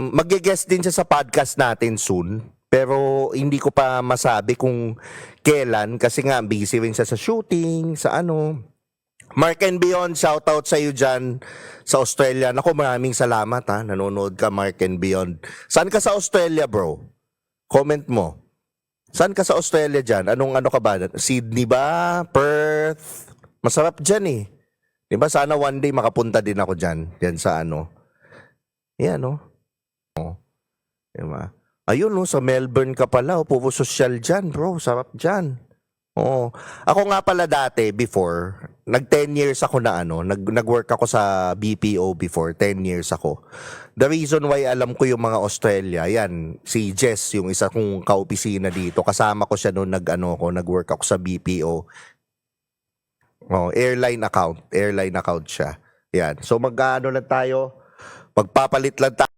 Magge-guest din siya sa podcast natin soon. Pero hindi ko pa masabi kung kailan kasi nga busy rin siya sa shooting, sa ano. Mark and Beyond, shoutout sa iyo dyan sa Australia. Naku, maraming salamat ha. Nanonood ka, Mark and Beyond. Saan ka sa Australia, bro? Comment mo. Saan ka sa Australia dyan? Anong ano ka ba? Sydney ba? Perth? Masarap dyan eh. Diba sana one day makapunta din ako dyan. Dyan sa ano. Yan no. Oh. Diba? Ayun no, sa Melbourne ka pala. O, puro social dyan bro. Sarap dyan. Oo. Ako nga pala dati, before, nag 10 years ako na ano, nag-work ako sa BPO before, 10 years ako. The reason why alam ko yung mga Australia, yan, si Jess, yung isa kong kaopisina dito, kasama ko siya noon nag-work ako sa BPO. Oh, airline account siya. Yan. So mag-ano lang tayo, magpapalit lang tayo.